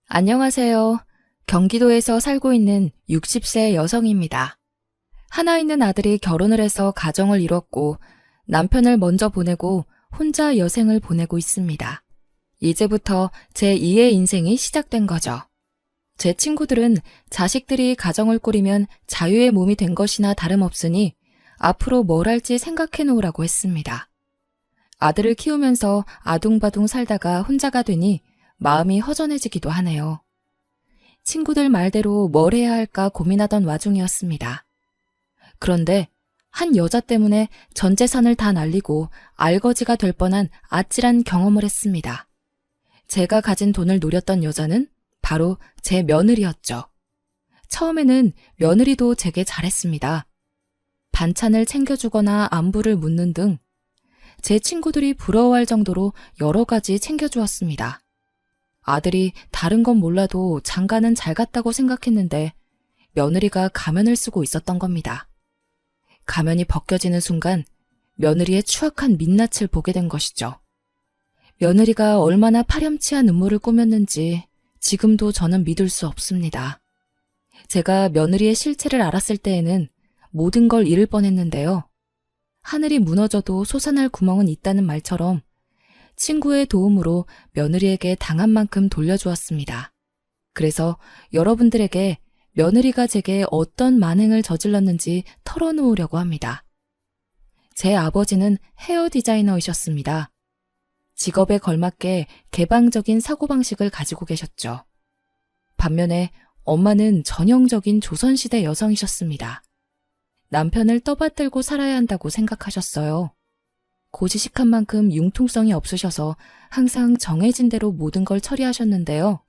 안녕하세요. 경기도에서 살고 있는 60세 여성입니다. 하나 있는 아들이 결혼을 해서 가정을 이뤘고 남편을 먼저 보내고 혼자 여생을 보내고 있습니다. 이제부터 제 2의 인생이 시작된 거죠. 제 친구들은 자식들이 가정을 꾸리면 자유의 몸이 된 것이나 다름없으니 앞으로 뭘 할지 생각해 놓으라고 했습니다. 아들을 키우면서 아둥바둥 살다가 혼자가 되니 마음이 허전해지기도 하네요. 친구들 말대로 뭘 해야 할까 고민하던 와중이었습니다. 그런데 한 여자 때문에 전 재산을 다 날리고 알거지가 될 뻔한 아찔한 경험을 했습니다. 제가 가진 돈을 노렸던 여자는 바로 제 며느리였죠. 처음에는 며느리도 제게 잘했습니다. 반찬을 챙겨주거나 안부를 묻는 등 제 친구들이 부러워할 정도로 여러 가지 챙겨주었습니다. 아들이 다른 건 몰라도 장가는 잘 갔다고 생각했는데 며느리가 가면을 쓰고 있었던 겁니다. 가면이 벗겨지는 순간 며느리의 추악한 민낯을 보게 된 것이죠. 며느리가 얼마나 파렴치한 음모를 꾸몄는지 지금도 저는 믿을 수 없습니다. 제가 며느리의 실체를 알았을 때에는 모든 걸 잃을 뻔했는데요. 하늘이 무너져도 솟아날 구멍은 있다는 말처럼 친구의 도움으로 며느리에게 당한 만큼 돌려주었습니다. 그래서 여러분들에게 며느리가 제게 어떤 만행을 저질렀는지 털어놓으려고 합니다. 제 아버지는 헤어 디자이너이셨습니다. 직업에 걸맞게 개방적인 사고방식을 가지고 계셨죠. 반면에 엄마는 전형적인 조선시대 여성이셨습니다. 남편을 떠받들고 살아야 한다고 생각하셨어요. 고지식한 만큼 융통성이 없으셔서 항상 정해진 대로 모든 걸 처리하셨는데요.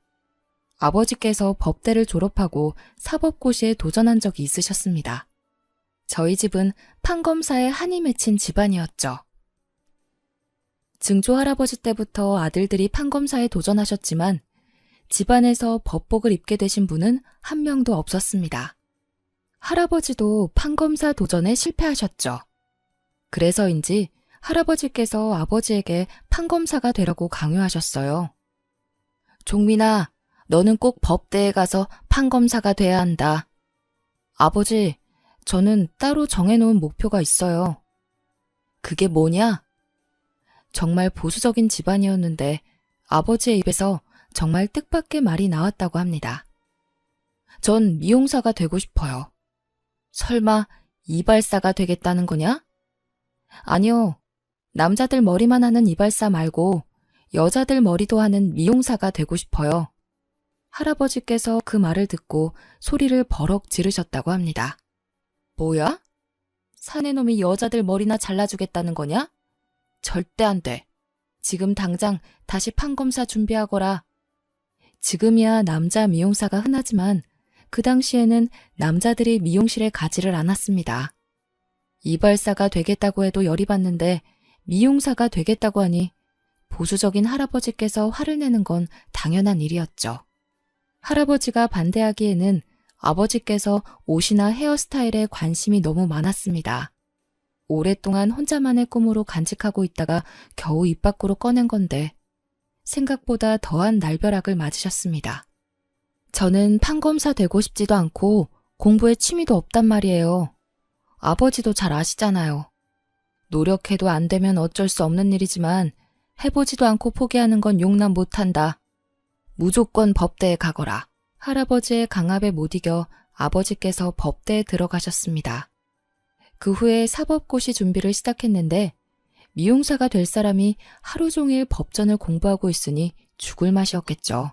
아버지께서 법대를 졸업하고 사법고시에 도전한 적이 있으셨습니다. 저희 집은 판검사에 한이 맺힌 집안이었죠. 증조 할아버지 때부터 아들들이 판검사에 도전하셨지만 집안에서 법복을 입게 되신 분은 한 명도 없었습니다. 할아버지도 판검사 도전에 실패하셨죠. 그래서인지 할아버지께서 아버지에게 판검사가 되라고 강요하셨어요. 종민아, 너는 꼭 법대에 가서 판검사가 돼야 한다. 아버지, 저는 따로 정해놓은 목표가 있어요. 그게 뭐냐? 정말 보수적인 집안이었는데 아버지의 입에서 정말 뜻밖의 말이 나왔다고 합니다. 전 미용사가 되고 싶어요. 설마 이발사가 되겠다는 거냐? 아니요. 남자들 머리만 하는 이발사 말고 여자들 머리도 하는 미용사가 되고 싶어요. 할아버지께서 그 말을 듣고 소리를 버럭 지르셨다고 합니다. 뭐야? 사내놈이 여자들 머리나 잘라주겠다는 거냐? 절대 안 돼. 지금 당장 다시 판검사 준비하거라. 지금이야 남자 미용사가 흔하지만 그 당시에는 남자들이 미용실에 가지를 않았습니다. 이발사가 되겠다고 해도 열이 받는데 미용사가 되겠다고 하니 보수적인 할아버지께서 화를 내는 건 당연한 일이었죠. 할아버지가 반대하기에는 아버지께서 옷이나 헤어스타일에 관심이 너무 많았습니다. 오랫동안 혼자만의 꿈으로 간직하고 있다가 겨우 입 밖으로 꺼낸 건데 생각보다 더한 날벼락을 맞으셨습니다. 저는 판검사 되고 싶지도 않고 공부에 취미도 없단 말이에요. 아버지도 잘 아시잖아요. 노력해도 안 되면 어쩔 수 없는 일이지만 해보지도 않고 포기하는 건 용납 못한다. 무조건 법대에 가거라. 할아버지의 강압에 못 이겨 아버지께서 법대에 들어가셨습니다. 그 후에 사법고시 준비를 시작했는데 미용사가 될 사람이 하루 종일 법전을 공부하고 있으니 죽을 맛이었겠죠.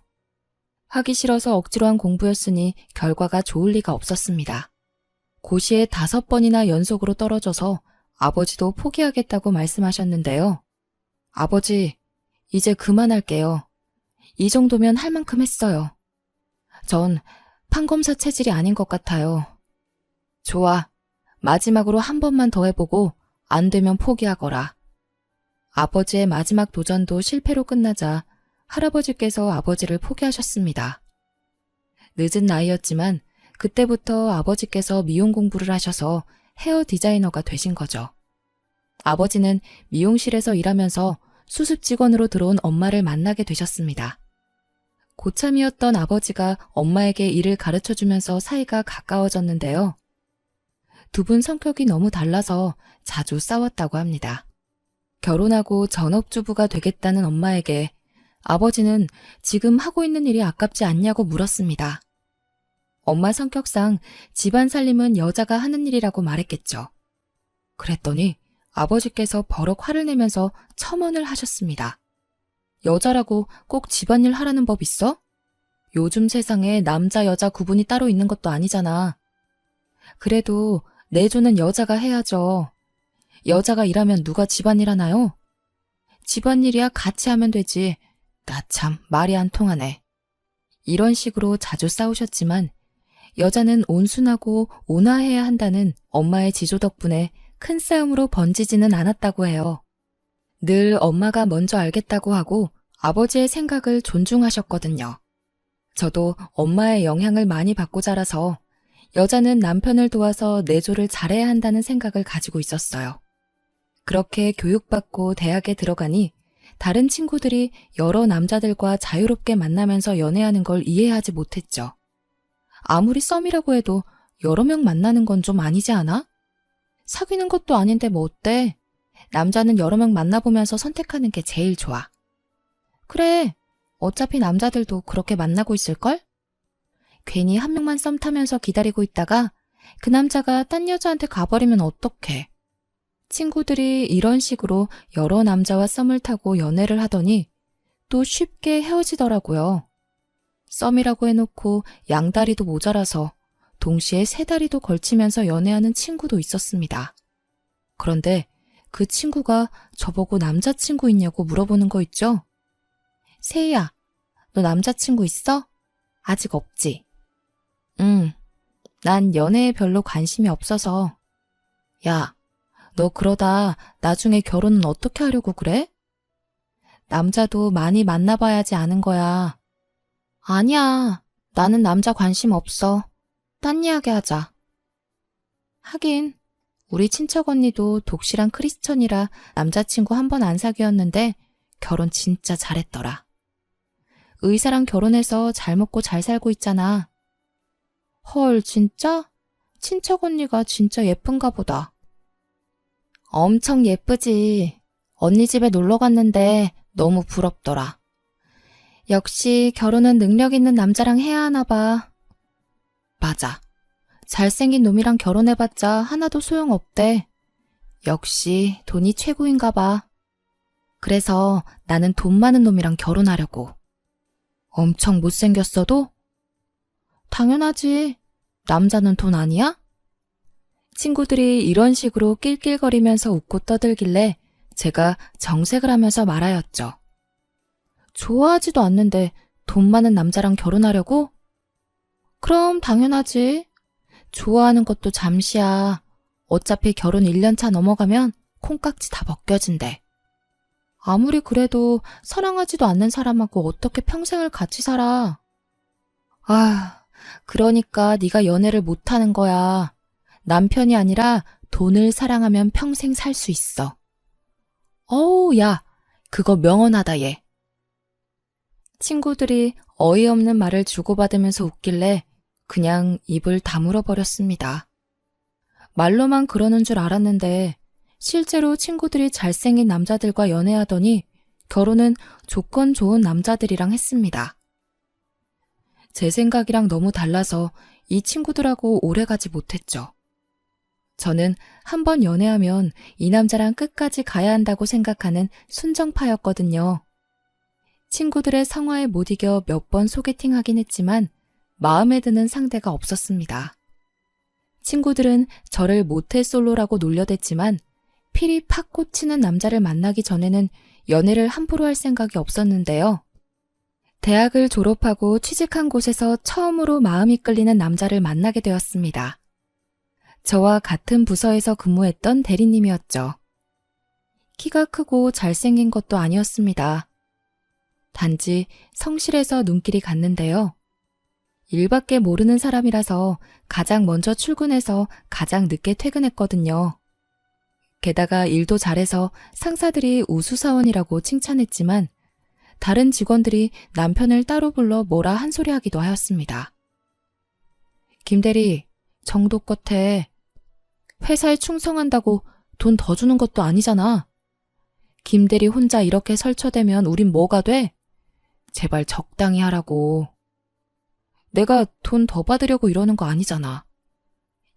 하기 싫어서 억지로 한 공부였으니 결과가 좋을 리가 없었습니다. 고시에 5번이나 연속으로 떨어져서 아버지도 포기하겠다고 말씀하셨는데요. 아버지, 이제 그만할게요. 이 정도면 할 만큼 했어요. 전 판검사 체질이 아닌 것 같아요. 좋아. 마지막으로 한 번만 더 해보고 안 되면 포기하거라. 아버지의 마지막 도전도 실패로 끝나자 할아버지께서 아버지를 포기하셨습니다. 늦은 나이였지만 그때부터 아버지께서 미용 공부를 하셔서 헤어 디자이너가 되신 거죠. 아버지는 미용실에서 일하면서 수습 직원으로 들어온 엄마를 만나게 되셨습니다. 고참이었던 아버지가 엄마에게 일을 가르쳐주면서 사이가 가까워졌는데요. 두 분 성격이 너무 달라서 자주 싸웠다고 합니다. 결혼하고 전업주부가 되겠다는 엄마에게 아버지는 지금 하고 있는 일이 아깝지 않냐고 물었습니다. 엄마 성격상 집안 살림은 여자가 하는 일이라고 말했겠죠. 그랬더니 아버지께서 버럭 화를 내면서 첨언을 하셨습니다. 여자라고 꼭 집안일 하라는 법 있어? 요즘 세상에 남자, 여자 구분이 따로 있는 것도 아니잖아. 그래도 내조는 여자가 해야죠. 여자가 일하면 누가 집안일 하나요? 집안일이야 같이 하면 되지. 나 참 말이 안 통하네. 이런 식으로 자주 싸우셨지만 여자는 온순하고 온화해야 한다는 엄마의 지조 덕분에 큰 싸움으로 번지지는 않았다고 해요. 늘 엄마가 먼저 알겠다고 하고 아버지의 생각을 존중하셨거든요. 저도 엄마의 영향을 많이 받고 자라서 여자는 남편을 도와서 내조를 잘해야 한다는 생각을 가지고 있었어요. 그렇게 교육받고 대학에 들어가니 다른 친구들이 여러 남자들과 자유롭게 만나면서 연애하는 걸 이해하지 못했죠. 아무리 썸이라고 해도 여러 명 만나는 건 좀 아니지 않아? 사귀는 것도 아닌데 뭐 어때? 남자는 여러 명 만나보면서 선택하는 게 제일 좋아. 그래, 어차피 남자들도 그렇게 만나고 있을걸? 괜히 한 명만 썸 타면서 기다리고 있다가 그 남자가 딴 여자한테 가버리면 어떡해. 친구들이 이런 식으로 여러 남자와 썸을 타고 연애를 하더니 또 쉽게 헤어지더라고요. 썸이라고 해놓고 양다리도 모자라서 동시에 세 다리도 걸치면서 연애하는 친구도 있었습니다. 그런데 그 친구가 저보고 남자친구 있냐고 물어보는 거 있죠? 세희야, 너 남자친구 있어? 아직 없지? 응, 난 연애에 별로 관심이 없어서. 야, 너 그러다 나중에 결혼은 어떻게 하려고 그래? 남자도 많이 만나봐야지 아는 거야. 아니야, 나는 남자 관심 없어. 딴 이야기 하자. 하긴 우리 친척 언니도 독실한 크리스천이라 남자친구 한 번 안 사귀었는데 결혼 진짜 잘했더라. 의사랑 결혼해서 잘 먹고 잘 살고 있잖아. 헐, 진짜? 친척 언니가 진짜 예쁜가 보다. 엄청 예쁘지. 언니 집에 놀러 갔는데 너무 부럽더라. 역시 결혼은 능력 있는 남자랑 해야 하나 봐. 맞아. 잘생긴 놈이랑 결혼해봤자 하나도 소용없대. 역시 돈이 최고인가 봐. 그래서 나는 돈 많은 놈이랑 결혼하려고. 엄청 못생겼어도? 당연하지. 남자는 돈 아니야? 친구들이 이런 식으로 낄낄거리면서 웃고 떠들길래 제가 정색을 하면서 말하였죠. 좋아하지도 않는데 돈 많은 남자랑 결혼하려고? 그럼 당연하지. 좋아하는 것도 잠시야. 어차피 결혼 1년차 넘어가면 콩깍지 다 벗겨진대. 아무리 그래도 사랑하지도 않는 사람하고 어떻게 평생을 같이 살아. 아, 그러니까 네가 연애를 못하는 거야. 남편이 아니라 돈을 사랑하면 평생 살 수 있어. 어우, 야, 그거 명언하다 얘. 친구들이 어이없는 말을 주고받으면서 웃길래 그냥 입을 다물어 버렸습니다. 말로만 그러는 줄 알았는데 실제로 친구들이 잘생긴 남자들과 연애하더니 결혼은 조건 좋은 남자들이랑 했습니다. 제 생각이랑 너무 달라서 이 친구들하고 오래가지 못했죠. 저는 한 번 연애하면 이 남자랑 끝까지 가야 한다고 생각하는 순정파였거든요. 친구들의 성화에 못 이겨 몇 번 소개팅하긴 했지만 마음에 드는 상대가 없었습니다. 친구들은 저를 모태솔로라고 놀려댔지만 필이 팍 꽂히는 남자를 만나기 전에는 연애를 함부로 할 생각이 없었는데요. 대학을 졸업하고 취직한 곳에서 처음으로 마음이 끌리는 남자를 만나게 되었습니다. 저와 같은 부서에서 근무했던 대리님이었죠. 키가 크고 잘생긴 것도 아니었습니다. 단지 성실해서 눈길이 갔는데요. 일밖에 모르는 사람이라서 가장 먼저 출근해서 가장 늦게 퇴근했거든요. 게다가 일도 잘해서 상사들이 우수사원이라고 칭찬했지만 다른 직원들이 남편을 따로 불러 뭐라 한 소리 하기도 하였습니다. 김대리, 정도껏 해. 회사에 충성한다고 돈 더 주는 것도 아니잖아. 김대리 혼자 이렇게 설쳐대면 우린 뭐가 돼? 제발 적당히 하라고. 내가 돈 더 받으려고 이러는 거 아니잖아.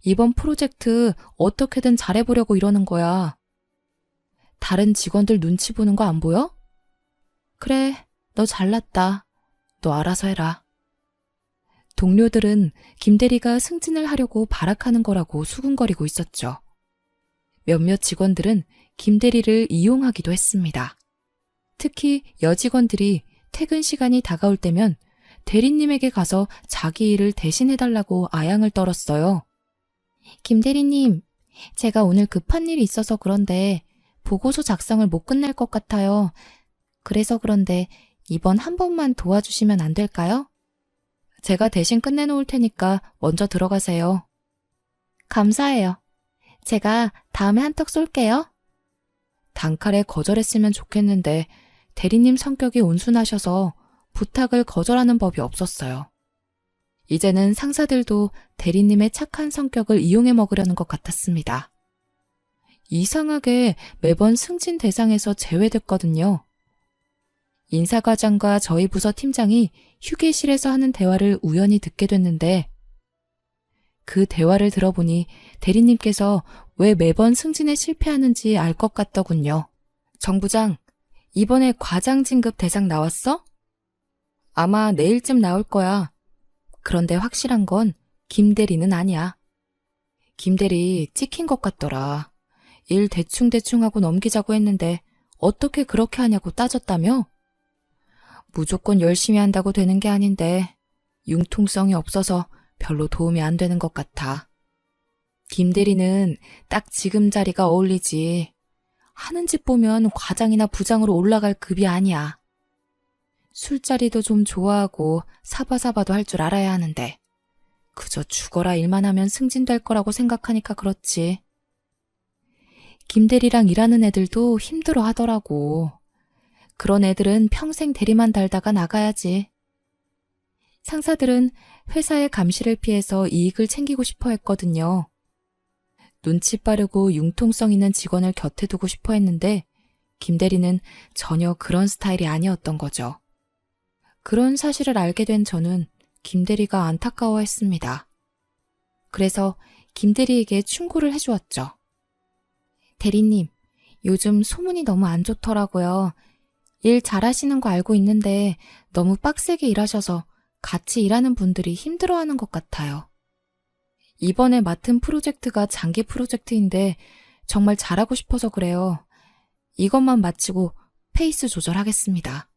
이번 프로젝트 어떻게든 잘해보려고 이러는 거야. 다른 직원들 눈치 보는 거 안 보여? 그래, 너 잘났다. 너 알아서 해라. 동료들은 김대리가 승진을 하려고 발악하는 거라고 수군거리고 있었죠. 몇몇 직원들은 김대리를 이용하기도 했습니다. 특히 여직원들이 퇴근 시간이 다가올 때면 대리님에게 가서 자기 일을 대신해달라고 아양을 떨었어요. 김대리님, 제가 오늘 급한 일이 있어서 그런데 보고서 작성을 못 끝낼 것 같아요. 그래서 그런데 이번 한 번만 도와주시면 안 될까요? 제가 대신 끝내놓을 테니까 먼저 들어가세요. 감사해요. 제가 다음에 한턱 쏠게요. 단칼에 거절했으면 좋겠는데 대리님 성격이 온순하셔서 부탁을 거절하는 법이 없었어요. 이제는 상사들도 대리님의 착한 성격을 이용해 먹으려는 것 같았습니다. 이상하게 매번 승진 대상에서 제외됐거든요. 인사과장과 저희 부서 팀장이 휴게실에서 하는 대화를 우연히 듣게 됐는데 그 대화를 들어보니 대리님께서 왜 매번 승진에 실패하는지 알 것 같더군요. 정 부장, 이번에 과장 진급 대상 나왔어? 아마 내일쯤 나올 거야. 그런데 확실한 건 김대리는 아니야. 김대리 찍힌 것 같더라. 일 대충대충 하고 넘기자고 했는데 어떻게 그렇게 하냐고 따졌다며? 무조건 열심히 한다고 되는 게 아닌데 융통성이 없어서 별로 도움이 안 되는 것 같아. 김대리는 딱 지금 자리가 어울리지. 하는 짓 보면 과장이나 부장으로 올라갈 급이 아니야. 술자리도 좀 좋아하고 사바사바도 할 줄 알아야 하는데 그저 죽어라 일만 하면 승진될 거라고 생각하니까 그렇지. 김대리랑 일하는 애들도 힘들어 하더라고. 그런 애들은 평생 대리만 달다가 나가야지. 상사들은 회사의 감시를 피해서 이익을 챙기고 싶어 했거든요. 눈치 빠르고 융통성 있는 직원을 곁에 두고 싶어 했는데 김대리는 전혀 그런 스타일이 아니었던 거죠. 그런 사실을 알게 된 저는 김대리가 안타까워했습니다. 그래서 김대리에게 충고를 해주었죠. 대리님, 요즘 소문이 너무 안 좋더라고요. 일 잘하시는 거 알고 있는데 너무 빡세게 일하셔서 같이 일하는 분들이 힘들어하는 것 같아요. 이번에 맡은 프로젝트가 장기 프로젝트인데 정말 잘하고 싶어서 그래요. 이것만 마치고 페이스 조절하겠습니다.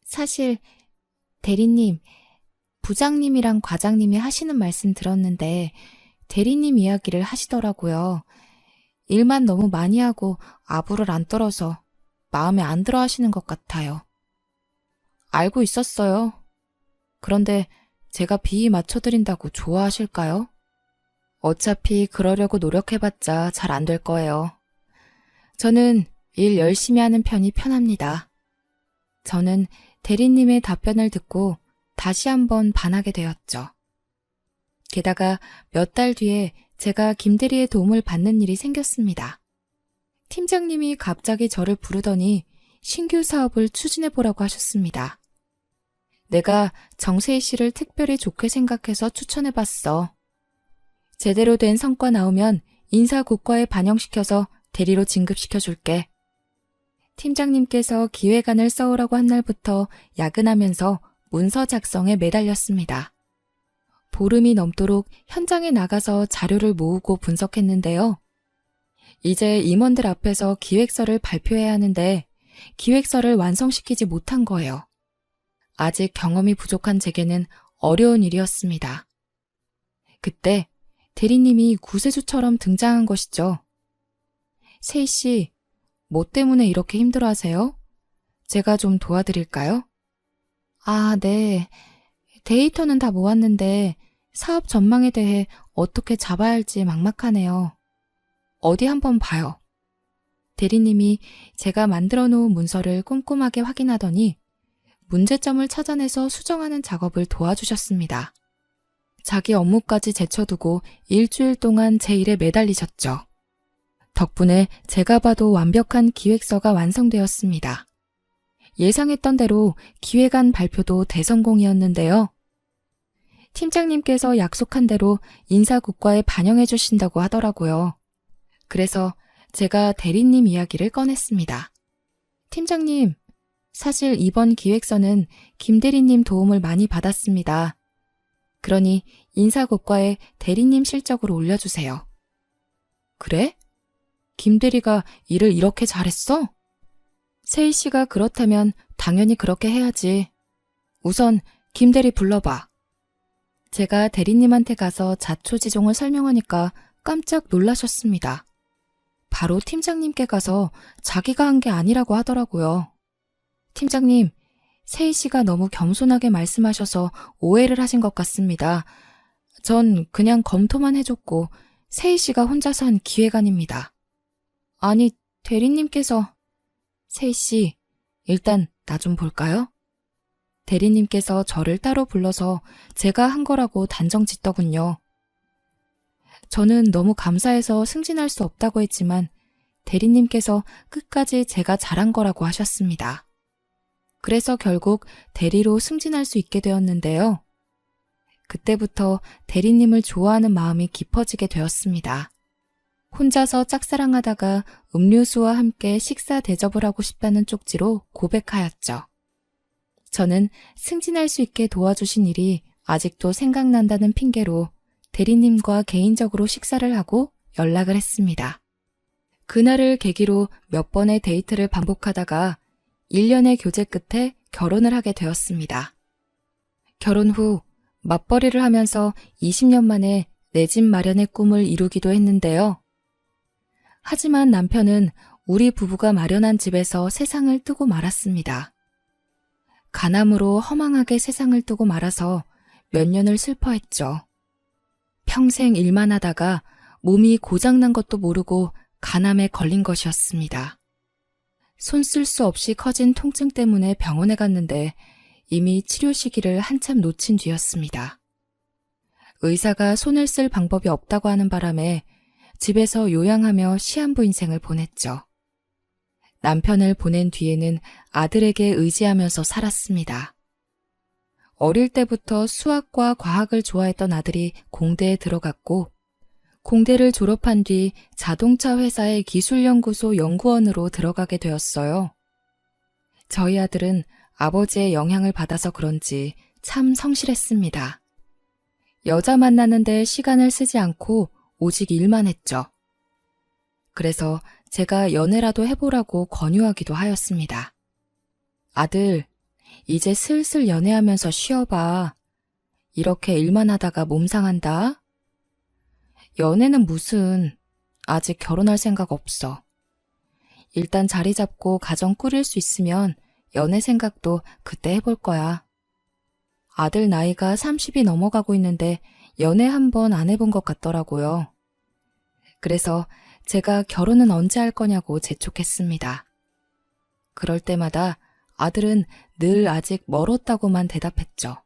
사실 대리님, 부장님이랑 과장님이 하시는 말씀 들었는데 대리님 이야기를 하시더라고요. 일만 너무 많이 하고 아부를 안 떨어서 마음에 안 들어 하시는 것 같아요. 알고 있었어요. 그런데 제가 비위 맞춰드린다고 좋아하실까요? 어차피 그러려고 노력해봤자 잘 안 될 거예요. 저는 일 열심히 하는 편이 편합니다. 저는 대리님의 답변을 듣고 다시 한번 반하게 되었죠. 게다가 몇 달 뒤에 제가 김대리의 도움을 받는 일이 생겼습니다. 팀장님이 갑자기 저를 부르더니 신규 사업을 추진해보라고 하셨습니다. 내가 정세희 씨를 특별히 좋게 생각해서 추천해봤어. 제대로 된 성과 나오면 인사국과에 반영시켜서 대리로 진급시켜줄게. 팀장님께서 기획안을 써오라고 한 날부터 야근하면서 문서 작성에 매달렸습니다. 보름이 넘도록 현장에 나가서 자료를 모으고 분석했는데요. 이제 임원들 앞에서 기획서를 발표해야 하는데 기획서를 완성시키지 못한 거예요. 아직 경험이 부족한 제게는 어려운 일이었습니다. 그때 대리님이 구세주처럼 등장한 것이죠. 세희 씨, 뭐 때문에 이렇게 힘들어하세요? 제가 좀 도와드릴까요? 아, 네. 데이터는 다 모았는데 사업 전망에 대해 어떻게 잡아야 할지 막막하네요. 어디 한번 봐요. 대리님이 제가 만들어 놓은 문서를 꼼꼼하게 확인하더니 문제점을 찾아내서 수정하는 작업을 도와주셨습니다. 자기 업무까지 제쳐두고 일주일 동안 제 일에 매달리셨죠. 덕분에 제가 봐도 완벽한 기획서가 완성되었습니다. 예상했던 대로 기획안 발표도 대성공이었는데요. 팀장님께서 약속한 대로 인사국과에 반영해 주신다고 하더라고요. 그래서 제가 대리님 이야기를 꺼냈습니다. 팀장님, 사실 이번 기획서는 김 대리님 도움을 많이 받았습니다. 그러니 인사고과에 대리님 실적으로 올려주세요. 그래? 김 대리가 일을 이렇게 잘했어? 세희 씨가 그렇다면 당연히 그렇게 해야지. 우선 김 대리 불러봐. 제가 대리님한테 가서 자초지종을 설명하니까 깜짝 놀라셨습니다. 바로 팀장님께 가서 자기가 한 게 아니라고 하더라고요. 팀장님, 세희 씨가 너무 겸손하게 말씀하셔서 오해를 하신 것 같습니다. 전 그냥 검토만 해줬고 세희 씨가 혼자서 한 기획안입니다. 아니, 대리님께서... 세희 씨, 일단 나 좀 볼까요? 대리님께서 저를 따로 불러서 제가 한 거라고 단정 짓더군요. 저는 너무 감사해서 승진할 수 없다고 했지만 대리님께서 끝까지 제가 잘한 거라고 하셨습니다. 그래서 결국 대리로 승진할 수 있게 되었는데요. 그때부터 대리님을 좋아하는 마음이 깊어지게 되었습니다. 혼자서 짝사랑하다가 음료수와 함께 식사 대접을 하고 싶다는 쪽지로 고백하였죠. 저는 승진할 수 있게 도와주신 일이 아직도 생각난다는 핑계로 대리님과 개인적으로 식사를 하고 연락을 했습니다. 그날을 계기로 몇 번의 데이트를 반복하다가 1년의 교제 끝에 결혼을 하게 되었습니다. 결혼 후 맞벌이를 하면서 20년 만에 내 집 마련의 꿈을 이루기도 했는데요. 하지만 남편은 우리 부부가 마련한 집에서 세상을 뜨고 말았습니다. 간암으로 허망하게 세상을 뜨고 말아서 몇 년을 슬퍼했죠. 평생 일만 하다가 몸이 고장난 것도 모르고 간암에 걸린 것이었습니다. 손 쓸 수 없이 커진 통증 때문에 병원에 갔는데 이미 치료 시기를 한참 놓친 뒤였습니다. 의사가 손을 쓸 방법이 없다고 하는 바람에 집에서 요양하며 시한부 인생을 보냈죠. 남편을 보낸 뒤에는 아들에게 의지하면서 살았습니다. 어릴 때부터 수학과 과학을 좋아했던 아들이 공대에 들어갔고 공대를 졸업한 뒤 자동차 회사의 기술연구소 연구원으로 들어가게 되었어요. 저희 아들은 아버지의 영향을 받아서 그런지 참 성실했습니다. 여자 만나는데 시간을 쓰지 않고 오직 일만 했죠. 그래서 제가 연애라도 해보라고 권유하기도 하였습니다. 아들, 이제 슬슬 연애하면서 쉬어봐. 이렇게 일만 하다가 몸 상한다. 연애는 무슨, 아직 결혼할 생각 없어. 일단 자리 잡고 가정 꾸릴 수 있으면 연애 생각도 그때 해볼 거야. 아들 나이가 30이 넘어가고 있는데 연애 한 번 안 해본 것 같더라고요. 그래서 제가 결혼은 언제 할 거냐고 재촉했습니다. 그럴 때마다 아들은 늘 아직 멀었다고만 대답했죠.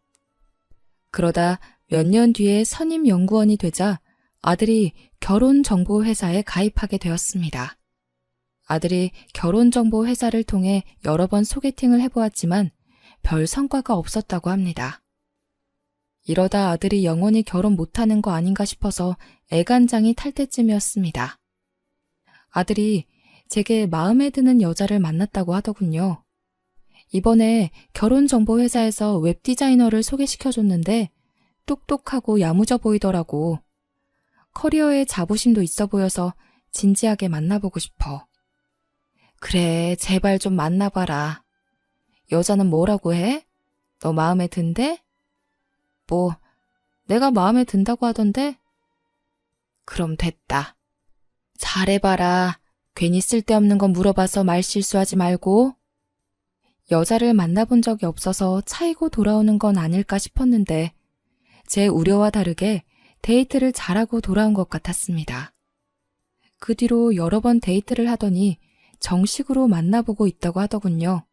그러다 몇 년 뒤에 선임 연구원이 되자 아들이 결혼정보회사에 가입하게 되었습니다. 아들이 결혼정보회사를 통해 여러 번 소개팅을 해보았지만 별 성과가 없었다고 합니다. 이러다 아들이 영원히 결혼 못하는 거 아닌가 싶어서 애간장이 탈 때쯤이었습니다. 아들이 제게 마음에 드는 여자를 만났다고 하더군요. 이번에 결혼정보회사에서 웹디자이너를 소개시켜줬는데 똑똑하고 야무져 보이더라고. 커리어에 자부심도 있어 보여서 진지하게 만나보고 싶어. 그래, 제발 좀 만나봐라. 여자는 뭐라고 해? 너 마음에 든대? 뭐, 내가 마음에 든다고 하던데? 그럼 됐다. 잘해봐라. 괜히 쓸데없는 거 물어봐서 말 실수하지 말고. 여자를 만나본 적이 없어서 차이고 돌아오는 건 아닐까 싶었는데 제 우려와 다르게 데이트를 잘하고 돌아온 것 같았습니다. 그 뒤로 여러 번 데이트를 하더니 정식으로 만나보고 있다고 하더군요.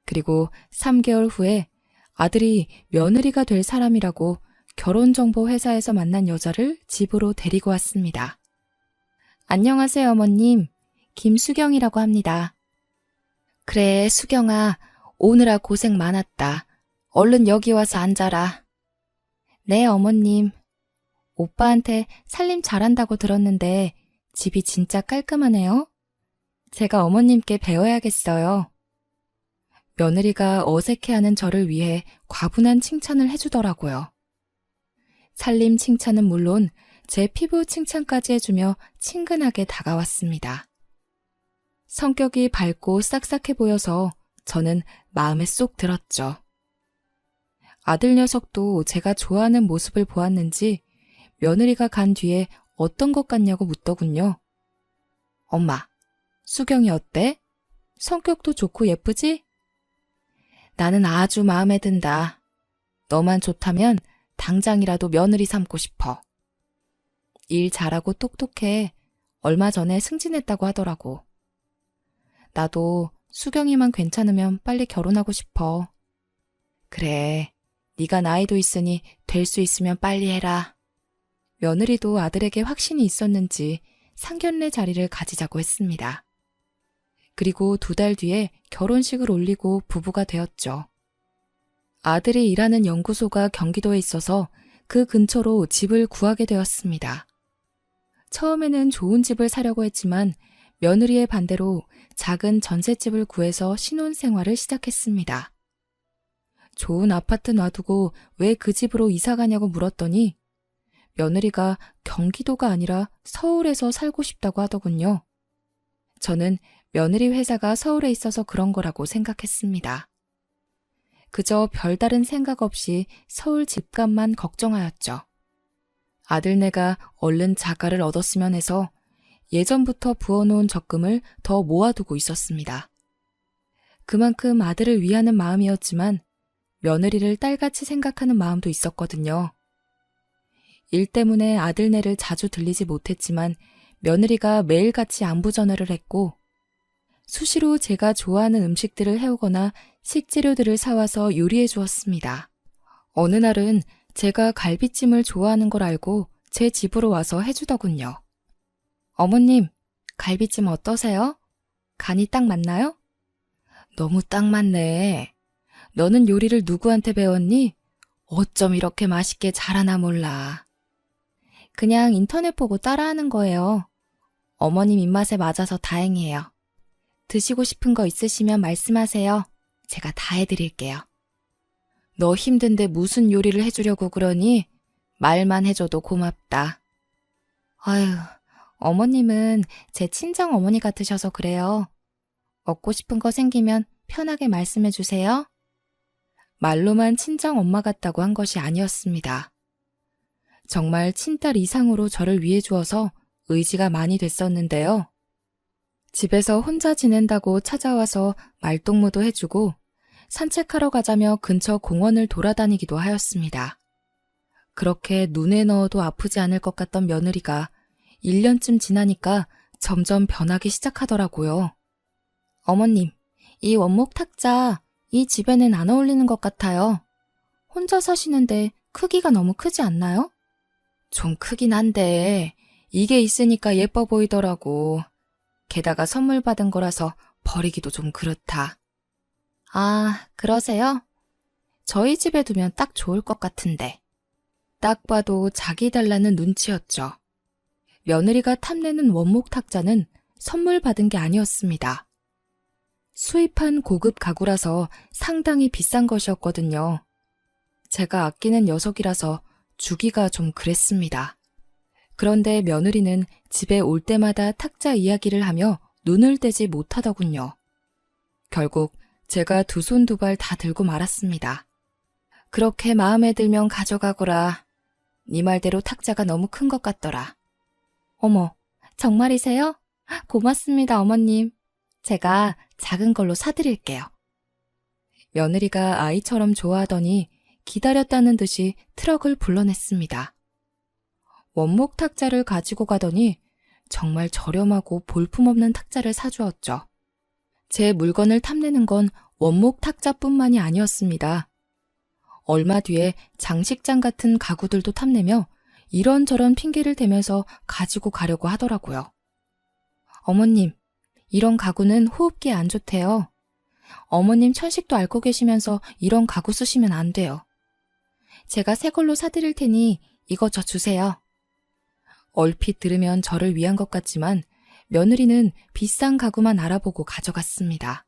그리고 3개월 후에 아들이 며느리가 될 사람이라고 결혼정보 회사에서 만난 여자를 집으로 데리고 왔습니다. 안녕하세요, 어머님. 김수경이라고 합니다. 그래, 수경아. 오느라 고생 많았다. 얼른 여기 와서 앉아라. 네, 어머님. 오빠한테 살림 잘한다고 들었는데 집이 진짜 깔끔하네요. 제가 어머님께 배워야겠어요. 며느리가 어색해하는 저를 위해 과분한 칭찬을 해주더라고요. 살림 칭찬은 물론 제 피부 칭찬까지 해주며 친근하게 다가왔습니다. 성격이 밝고 싹싹해 보여서 저는 마음에 쏙 들었죠. 아들 녀석도 제가 좋아하는 모습을 보았는지 며느리가 간 뒤에 어떤 것 같냐고 묻더군요. 엄마, 수경이 어때? 성격도 좋고 예쁘지? 나는 아주 마음에 든다. 너만 좋다면 당장이라도 며느리 삼고 싶어. 일 잘하고 똑똑해. 얼마 전에 승진했다고 하더라고. 나도 수경이만 괜찮으면 빨리 결혼하고 싶어. 그래, 네가 나이도 있으니 될 수 있으면 빨리 해라. 며느리도 아들에게 확신이 있었는지 상견례 자리를 가지자고 했습니다. 그리고 2달 뒤에 결혼식을 올리고 부부가 되었죠. 아들이 일하는 연구소가 경기도에 있어서 그 근처로 집을 구하게 되었습니다. 처음에는 좋은 집을 사려고 했지만 며느리의 반대로 작은 전셋집을 구해서 신혼생활을 시작했습니다. 좋은 아파트 놔두고 왜 그 집으로 이사 가냐고 물었더니 며느리가 경기도가 아니라 서울에서 살고 싶다고 하더군요. 저는 며느리 회사가 서울에 있어서 그런 거라고 생각했습니다. 그저 별다른 생각 없이 서울 집값만 걱정하였죠. 아들네가 얼른 자가를 얻었으면 해서 예전부터 부어놓은 적금을 더 모아두고 있었습니다. 그만큼 아들을 위하는 마음이었지만 며느리를 딸같이 생각하는 마음도 있었거든요. 일 때문에 아들네를 자주 들리지 못했지만 며느리가 매일같이 안부 전화를 했고 수시로 제가 좋아하는 음식들을 해오거나 식재료들을 사와서 요리해 주었습니다. 어느 날은 제가 갈비찜을 좋아하는 걸 알고 제 집으로 와서 해주더군요. 어머님, 갈비찜 어떠세요? 간이 딱 맞나요? 너무 딱 맞네. 너는 요리를 누구한테 배웠니? 어쩜 이렇게 맛있게 잘하나 몰라. 그냥 인터넷 보고 따라하는 거예요. 어머님 입맛에 맞아서 다행이에요. 드시고 싶은 거 있으시면 말씀하세요. 제가 다 해드릴게요. 너 힘든데 무슨 요리를 해주려고 그러니? 말만 해줘도 고맙다. 아유, 어머님은 제 친정 어머니 같으셔서 그래요. 먹고 싶은 거 생기면 편하게 말씀해 주세요. 말로만 친정 엄마 같다고 한 것이 아니었습니다. 정말 친딸 이상으로 저를 위해 주어서 의지가 많이 됐었는데요. 집에서 혼자 지낸다고 찾아와서 말동무도 해주고 산책하러 가자며 근처 공원을 돌아다니기도 하였습니다. 그렇게 눈에 넣어도 아프지 않을 것 같던 며느리가 1년쯤 지나니까 점점 변하기 시작하더라고요. 어머님, 이 원목 탁자 이 집에는 안 어울리는 것 같아요. 혼자 사시는데 크기가 너무 크지 않나요? 좀 크긴 한데 이게 있으니까 예뻐 보이더라고. 게다가 선물 받은 거라서 버리기도 좀 그렇다. 아, 그러세요? 저희 집에 두면 딱 좋을 것 같은데. 딱 봐도 자기 달라는 눈치였죠. 며느리가 탐내는 원목 탁자는 선물 받은 게 아니었습니다. 수입한 고급 가구라서 상당히 비싼 것이었거든요. 제가 아끼는 녀석이라서 주기가 좀 그랬습니다. 그런데 며느리는 집에 올 때마다 탁자 이야기를 하며 눈을 떼지 못하더군요. 결국 제가 2손 2발 다 들고 말았습니다. 그렇게 마음에 들면 가져가거라. 네 말대로 탁자가 너무 큰 것 같더라. 어머, 정말이세요? 고맙습니다, 어머님. 제가 작은 걸로 사드릴게요. 며느리가 아이처럼 좋아하더니 기다렸다는 듯이 트럭을 불러냈습니다. 원목 탁자를 가지고 가더니 정말 저렴하고 볼품없는 탁자를 사주었죠. 제 물건을 탐내는 건 원목 탁자뿐만이 아니었습니다. 얼마 뒤에 장식장 같은 가구들도 탐내며 이런저런 핑계를 대면서 가지고 가려고 하더라고요. 어머님, 이런 가구는 호흡기에 안 좋대요. 어머님 천식도 앓고 계시면서 이런 가구 쓰시면 안 돼요. 제가 새 걸로 사드릴 테니 이거 저 주세요. 얼핏 들으면 저를 위한 것 같지만 며느리는 비싼 가구만 알아보고 가져갔습니다.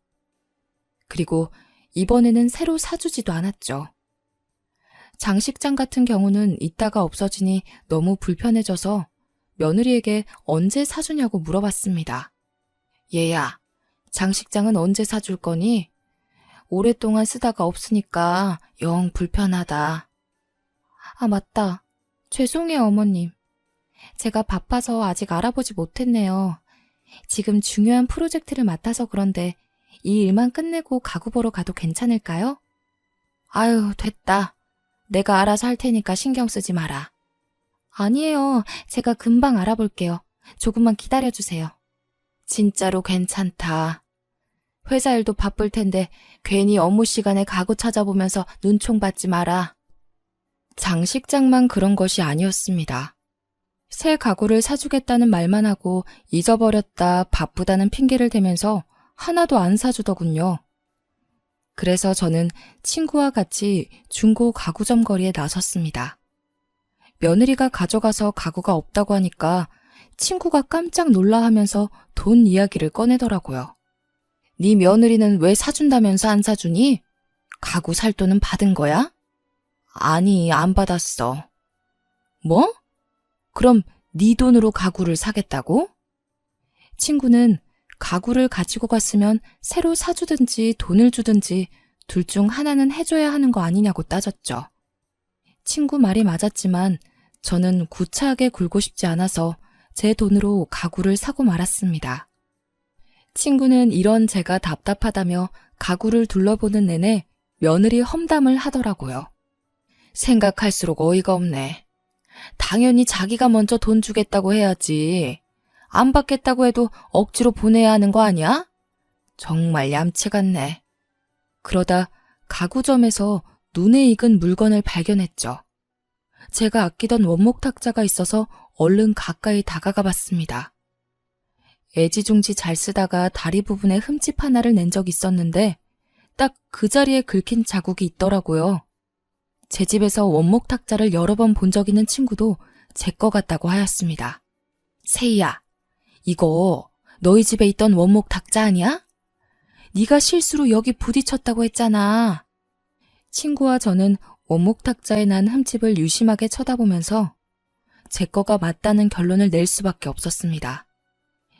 그리고 이번에는 새로 사주지도 않았죠. 장식장 같은 경우는 있다가 없어지니 너무 불편해져서 며느리에게 언제 사주냐고 물어봤습니다. 얘야, 장식장은 언제 사줄 거니? 오랫동안 쓰다가 없으니까 영 불편하다. 아, 맞다. 죄송해요, 어머님. 제가 바빠서 아직 알아보지 못했네요. 지금 중요한 프로젝트를 맡아서 그런데 이 일만 끝내고 가구 보러 가도 괜찮을까요? 아유, 됐다. 내가 알아서 할 테니까 신경 쓰지 마라. 아니에요. 제가 금방 알아볼게요. 조금만 기다려주세요. 진짜로 괜찮다. 회사 일도 바쁠 텐데 괜히 업무 시간에 가구 찾아보면서 눈총 받지 마라. 장식장만 그런 것이 아니었습니다. 새 가구를 사주겠다는 말만 하고 잊어버렸다, 바쁘다는 핑계를 대면서 하나도 안 사주더군요. 그래서 저는 친구와 같이 중고 가구점 거리에 나섰습니다. 며느리가 가져가서 가구가 없다고 하니까 친구가 깜짝 놀라하면서 돈 이야기를 꺼내더라고요. 네 며느리는 왜 사준다면서 안 사주니? 가구 살 돈은 받은 거야? 아니, 안 받았어. 뭐? 그럼 네 돈으로 가구를 사겠다고? 친구는 가구를 가지고 갔으면 새로 사주든지 돈을 주든지 둘 중 하나는 해줘야 하는 거 아니냐고 따졌죠. 친구 말이 맞았지만 저는 구차하게 굴고 싶지 않아서 제 돈으로 가구를 사고 말았습니다. 친구는 이런 제가 답답하다며 가구를 둘러보는 내내 며느리 험담을 하더라고요. 생각할수록 어이가 없네. 당연히 자기가 먼저 돈 주겠다고 해야지. 안 받겠다고 해도 억지로 보내야 하는 거 아니야? 정말 얌체 같네. 그러다 가구점에서 눈에 익은 물건을 발견했죠. 제가 아끼던 원목 탁자가 있어서 얼른 가까이 다가가 봤습니다. 애지중지 잘 쓰다가 다리 부분에 흠집 하나를 낸 적이 있었는데 딱 그 자리에 긁힌 자국이 있더라고요. 제 집에서 원목 탁자를 여러 번 본 적 있는 친구도 제 거 같다고 하였습니다. 세희야, 이거 너희 집에 있던 원목 탁자 아니야? 네가 실수로 여기 부딪혔다고 했잖아. 친구와 저는 원목 탁자에 난 흠집을 유심하게 쳐다보면서 제 거가 맞다는 결론을 낼 수밖에 없었습니다.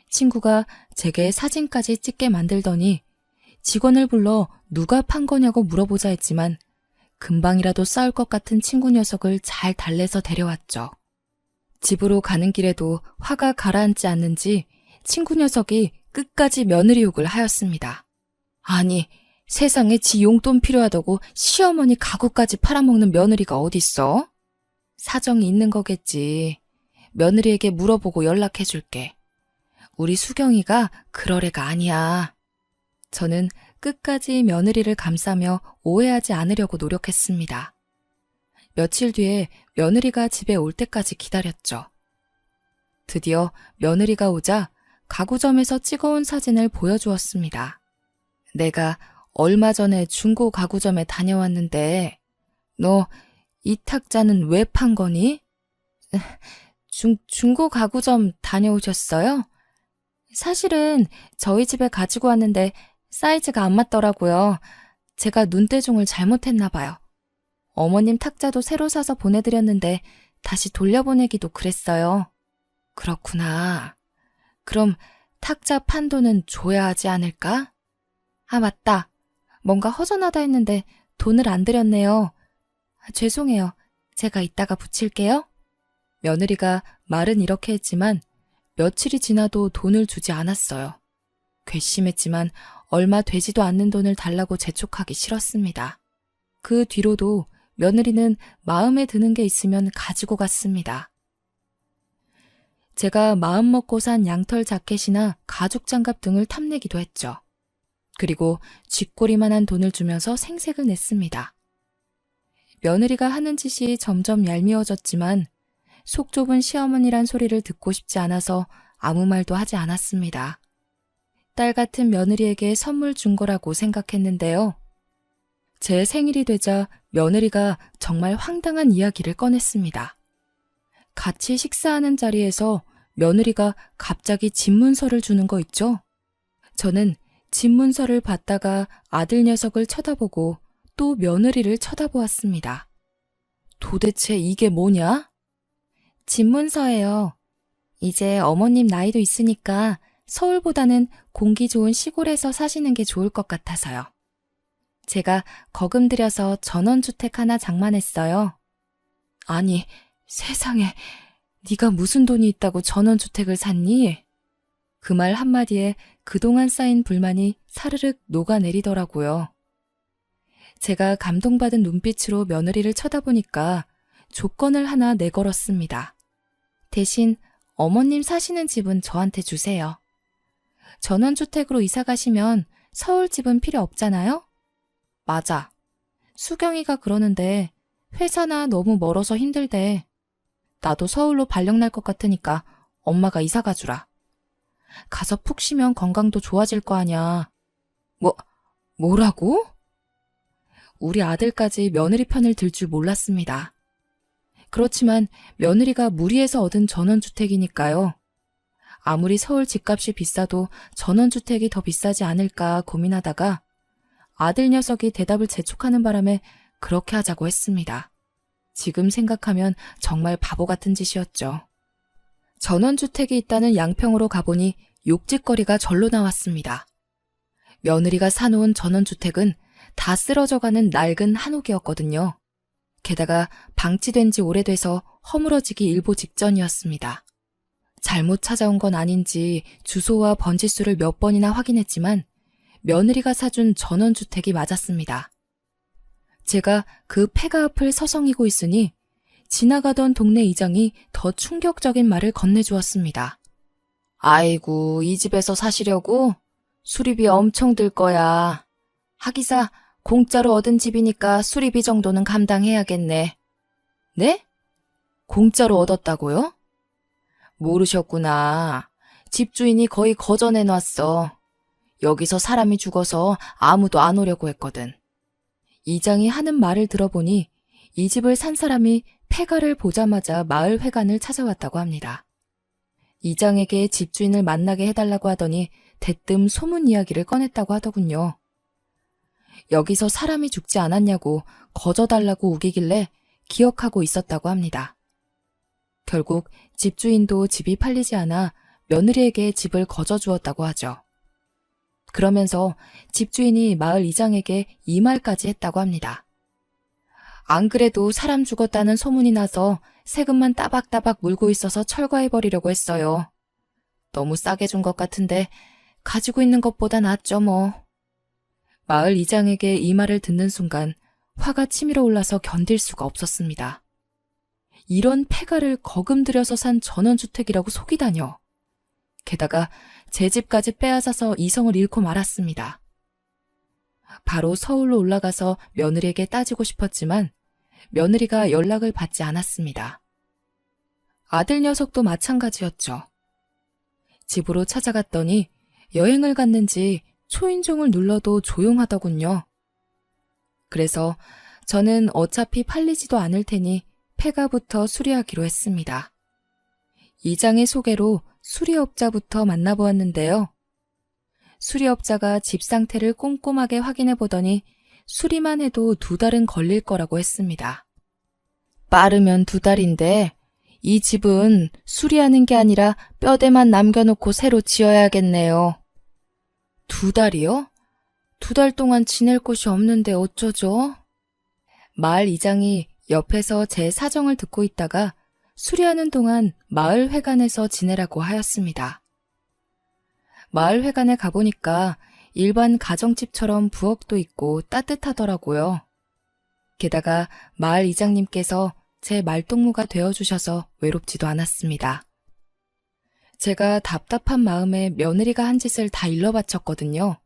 친구가 제게 사진까지 찍게 만들더니 직원을 불러 누가 판 거냐고 물어보자 했지만 금방이라도 싸울 것 같은 친구 녀석을 잘 달래서 데려왔죠. 집으로 가는 길에도 화가 가라앉지 않는지 친구 녀석이 끝까지 며느리 욕을 하였습니다. 아니, 세상에 지 용돈 필요하다고 시어머니 가구까지 팔아먹는 며느리가 어딨어? 사정이 있는 거겠지. 며느리에게 물어보고 연락해줄게. 우리 수경이가 그럴 애가 아니야. 저는 끝까지 며느리를 감싸며 오해하지 않으려고 노력했습니다. 며칠 뒤에 며느리가 집에 올 때까지 기다렸죠. 드디어 며느리가 오자 가구점에서 찍어온 사진을 보여주었습니다. 내가 얼마 전에 중고 가구점에 다녀왔는데 너 이 탁자는 왜 판 거니? 중고 가구점 다녀오셨어요? 사실은 저희 집에 가지고 왔는데 사이즈가 안 맞더라고요. 제가 눈대중을 잘못했나 봐요. 어머님 탁자도 새로 사서 보내드렸는데 다시 돌려보내기도 그랬어요. 그렇구나. 그럼 탁자 판 돈은 줘야 하지 않을까? 아, 맞다. 뭔가 허전하다 했는데 돈을 안 드렸네요. 죄송해요. 제가 이따가 붙일게요. 며느리가 말은 이렇게 했지만 며칠이 지나도 돈을 주지 않았어요. 괘씸했지만 얼마 되지도 않는 돈을 달라고 재촉하기 싫었습니다. 그 뒤로도 며느리는 마음에 드는 게 있으면 가지고 갔습니다. 제가 마음먹고 산 양털 자켓이나 가죽 장갑 등을 탐내기도 했죠. 그리고 쥐꼬리만한 돈을 주면서 생색을 냈습니다. 며느리가 하는 짓이 점점 얄미워졌지만 속 좁은 시어머니란 소리를 듣고 싶지 않아서 아무 말도 하지 않았습니다. 딸 같은 며느리에게 선물 준 거라고 생각했는데요. 제 생일이 되자 며느리가 정말 황당한 이야기를 꺼냈습니다. 같이 식사하는 자리에서 며느리가 갑자기 집문서를 주는 거 있죠? 저는 집문서를 받다가 아들 녀석을 쳐다보고 또 며느리를 쳐다보았습니다. 도대체 이게 뭐냐? 집문서예요. 이제 어머님 나이도 있으니까 서울보다는 공기 좋은 시골에서 사시는 게 좋을 것 같아서요. 제가 거금 들여서 전원주택 하나 장만했어요. 아니, 세상에, 네가 무슨 돈이 있다고 전원주택을 샀니? 그 말 한마디에 그동안 쌓인 불만이 사르륵 녹아내리더라고요. 제가 감동받은 눈빛으로 며느리를 쳐다보니까 조건을 하나 내걸었습니다. 대신 어머님 사시는 집은 저한테 주세요. 전원주택으로 이사 가시면 서울 집은 필요 없잖아요? 맞아. 수경이가 그러는데 회사나 너무 멀어서 힘들대. 나도 서울로 발령 날 것 같으니까 엄마가 이사 가주라. 가서 푹 쉬면 건강도 좋아질 거 아냐. 뭐라고? 우리 아들까지 며느리 편을 들 줄 몰랐습니다. 그렇지만 며느리가 무리해서 얻은 전원주택이니까요. 아무리 서울 집값이 비싸도 전원주택이 더 비싸지 않을까 고민하다가 아들 녀석이 대답을 재촉하는 바람에 그렇게 하자고 했습니다. 지금 생각하면 정말 바보 같은 짓이었죠. 전원주택이 있다는 양평으로 가보니 욕짓거리가 절로 나왔습니다. 며느리가 사놓은 전원주택은 다 쓰러져가는 낡은 한옥이었거든요. 게다가 방치된 지 오래돼서 허물어지기 일보 직전이었습니다. 잘못 찾아온 건 아닌지 주소와 번지수를 몇 번이나 확인했지만 며느리가 사준 전원주택이 맞았습니다. 제가 그 폐가 앞을 서성이고 있으니 지나가던 동네 이장이 더 충격적인 말을 건네주었습니다. 아이고, 이 집에서 사시려고? 수리비 엄청 들 거야. 하기사 공짜로 얻은 집이니까 수리비 정도는 감당해야겠네. 네? 공짜로 얻었다고요? 모르셨구나. 집주인이 거의 거저내놨어. 여기서 사람이 죽어서 아무도 안 오려고 했거든. 이장이 하는 말을 들어보니 이 집을 산 사람이 폐가를 보자마자 마을 회관을 찾아왔다고 합니다. 이장에게 집주인을 만나게 해달라고 하더니 대뜸 소문 이야기를 꺼냈다고 하더군요. 여기서 사람이 죽지 않았냐고 거저달라고 우기길래 기억하고 있었다고 합니다. 결국 집주인도 집이 팔리지 않아 며느리에게 집을 거저주었다고 하죠. 그러면서 집주인이 마을 이장에게 이 말까지 했다고 합니다. 안 그래도 사람 죽었다는 소문이 나서 세금만 따박따박 물고 있어서 철거해버리려고 했어요. 너무 싸게 준 것 같은데 가지고 있는 것보다 낫죠 뭐. 마을 이장에게 이 말을 듣는 순간 화가 치밀어 올라서 견딜 수가 없었습니다. 이런 폐가를 거금 들여서 산 전원주택이라고 속이다뇨. 게다가 제 집까지 빼앗아서 이성을 잃고 말았습니다. 바로 서울로 올라가서 며느리에게 따지고 싶었지만 며느리가 연락을 받지 않았습니다. 아들 녀석도 마찬가지였죠. 집으로 찾아갔더니 여행을 갔는지 초인종을 눌러도 조용하더군요. 그래서 저는 어차피 팔리지도 않을 테니 폐가부터 수리하기로 했습니다. 이장의 소개로 수리업자부터 만나보았는데요. 수리업자가 집 상태를 꼼꼼하게 확인해 보더니 수리만 해도 2달은 걸릴 거라고 했습니다. 빠르면 2달인데 이 집은 수리하는 게 아니라 뼈대만 남겨놓고 새로 지어야겠네요. 2달이요? 2달 동안 지낼 곳이 없는데 어쩌죠? 마을 이장이 옆에서 제 사정을 듣고 있다가 수리하는 동안 마을 회관에서 지내라고 하였습니다. 마을 회관에 가보니까 일반 가정집처럼 부엌도 있고 따뜻하더라고요. 게다가 마을 이장님께서 제 말동무가 되어주셔서 외롭지도 않았습니다. 제가 답답한 마음에 며느리가 한 짓을 다 일러 바쳤거든요.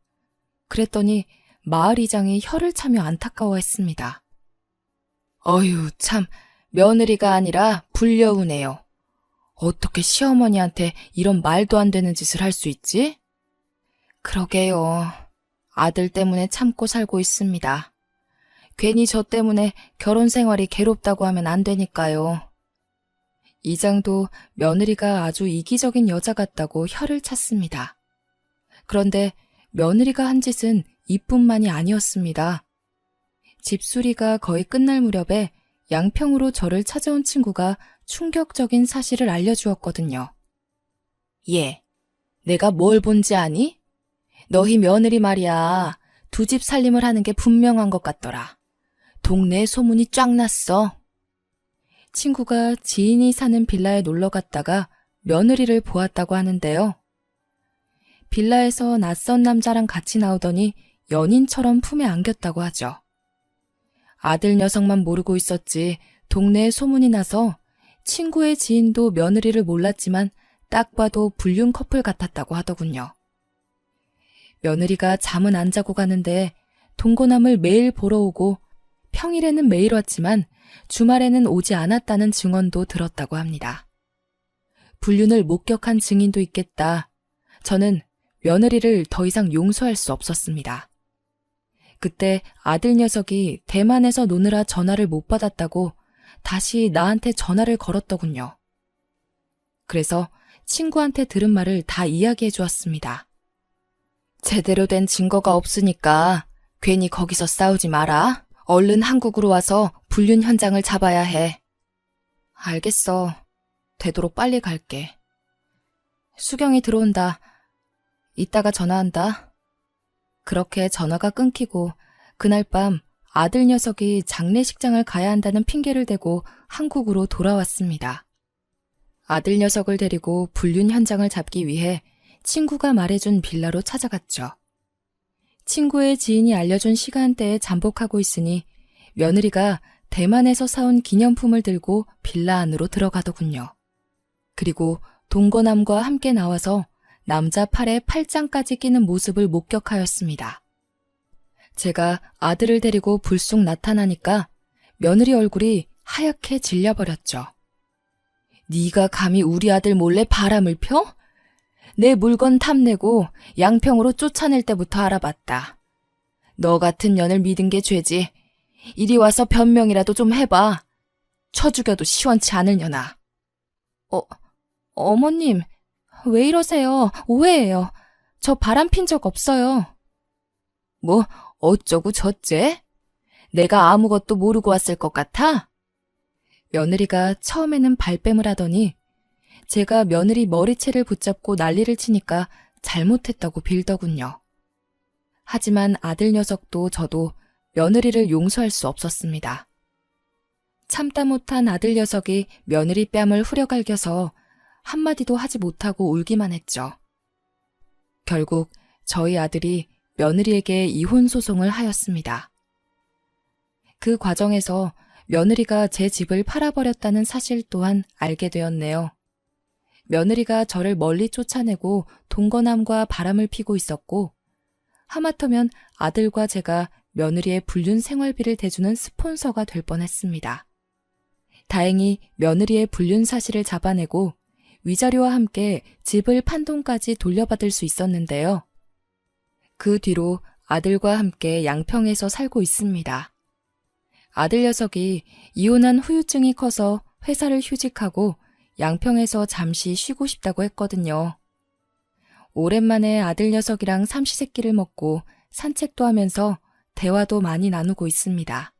그랬더니 마을 이장이 혀를 차며 안타까워했습니다. 어휴, 참, 며느리가 아니라 불려우네요. 어떻게 시어머니한테 이런 말도 안 되는 짓을 할 수 있지? 그러게요. 아들 때문에 참고 살고 있습니다. 괜히 저 때문에 결혼 생활이 괴롭다고 하면 안 되니까요. 이장도 며느리가 아주 이기적인 여자 같다고 혀를 찼습니다. 그런데 며느리가 한 짓은 이뿐만이 아니었습니다. 집수리가 거의 끝날 무렵에 양평으로 저를 찾아온 친구가 충격적인 사실을 알려주었거든요. 얘, 내가 뭘 본지 아니? 너희 며느리 말이야. 두 집 살림을 하는 게 분명한 것 같더라. 동네에 소문이 쫙 났어. 친구가 지인이 사는 빌라에 놀러 갔다가 며느리를 보았다고 하는데요. 빌라에서 낯선 남자랑 같이 나오더니 연인처럼 품에 안겼다고 하죠. 아들 녀석만 모르고 있었지 동네에 소문이 나서 친구의 지인도 며느리를 몰랐지만 딱 봐도 불륜 커플 같았다고 하더군요. 며느리가 잠은 안 자고 가는데 동거남을 매일 보러 오고 평일에는 매일 왔지만 주말에는 오지 않았다는 증언도 들었다고 합니다. 불륜을 목격한 증인도 있겠다. 저는 며느리를 더 이상 용서할 수 없었습니다. 그때 아들 녀석이 대만에서 노느라 전화를 못 받았다고 다시 나한테 전화를 걸었더군요. 그래서 친구한테 들은 말을 다 이야기해 주었습니다. 제대로 된 증거가 없으니까 괜히 거기서 싸우지 마라. 얼른 한국으로 와서 불륜 현장을 잡아야 해. 알겠어. 되도록 빨리 갈게. 수경이 들어온다. 이따가 전화한다. 그렇게 전화가 끊기고 그날 밤 아들 녀석이 장례식장을 가야 한다는 핑계를 대고 한국으로 돌아왔습니다. 아들 녀석을 데리고 불륜 현장을 잡기 위해 친구가 말해준 빌라로 찾아갔죠. 친구의 지인이 알려준 시간대에 잠복하고 있으니 며느리가 대만에서 사온 기념품을 들고 빌라 안으로 들어가더군요. 그리고 동거남과 함께 나와서 남자 팔에 팔짱까지 끼는 모습을 목격하였습니다. 제가 아들을 데리고 불쑥 나타나니까 며느리 얼굴이 하얗게 질려버렸죠. 네가 감히 우리 아들 몰래 바람을 펴? 내 물건 탐내고 양평으로 쫓아낼 때부터 알아봤다. 너 같은 년을 믿은 게 죄지. 이리 와서 변명이라도 좀 해봐. 쳐 죽여도 시원치 않을 년아. 어머님, 왜 이러세요? 오해예요. 저 바람 핀 적 없어요. 뭐 어쩌고 저째? 내가 아무것도 모르고 왔을 것 같아? 며느리가 처음에는 발뺌을 하더니 제가 며느리 머리채를 붙잡고 난리를 치니까 잘못했다고 빌더군요. 하지만 아들 녀석도 저도 며느리를 용서할 수 없었습니다. 참다 못한 아들 녀석이 며느리 뺨을 후려갈겨서 한마디도 하지 못하고 울기만 했죠. 결국 저희 아들이 며느리에게 이혼 소송을 하였습니다. 그 과정에서 며느리가 제 집을 팔아버렸다는 사실 또한 알게 되었네요. 며느리가 저를 멀리 쫓아내고 동거남과 바람을 피고 있었고 하마터면 아들과 제가 며느리의 불륜 생활비를 대주는 스폰서가 될 뻔했습니다. 다행히 며느리의 불륜 사실을 잡아내고 위자료와 함께 집을 판 돈까지 돌려받을 수 있었는데요. 그 뒤로 아들과 함께 양평에서 살고 있습니다. 아들 녀석이 이혼한 후유증이 커서 회사를 휴직하고 양평에서 잠시 쉬고 싶다고 했거든요. 오랜만에 아들 녀석이랑 삼시세끼를 먹고 산책도 하면서 대화도 많이 나누고 있습니다.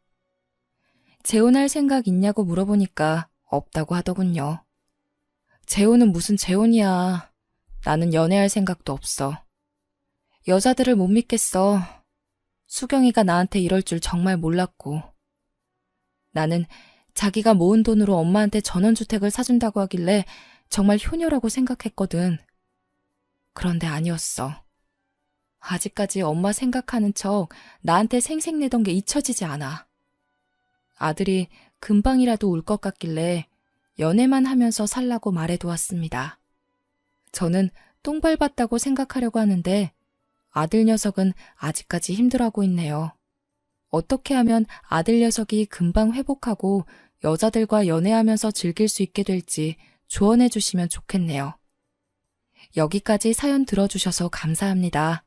재혼할 생각 있냐고 물어보니까 없다고 하더군요. 재혼은 무슨 재혼이야. 나는 연애할 생각도 없어. 여자들을 못 믿겠어. 수경이가 나한테 이럴 줄 정말 몰랐고. 나는 자기가 모은 돈으로 엄마한테 전원주택을 사준다고 하길래 정말 효녀라고 생각했거든. 그런데 아니었어. 아직까지 엄마 생각하는 척 나한테 생색내던 게 잊혀지지 않아. 아들이 금방이라도 울 것 같길래 연애만 하면서 살라고 말해두었습니다. 저는 똥 밟았다고 생각하려고 하는데 아들 녀석은 아직까지 힘들어하고 있네요. 어떻게 하면 아들 녀석이 금방 회복하고 여자들과 연애하면서 즐길 수 있게 될지 조언해 주시면 좋겠네요. 여기까지 사연 들어주셔서 감사합니다.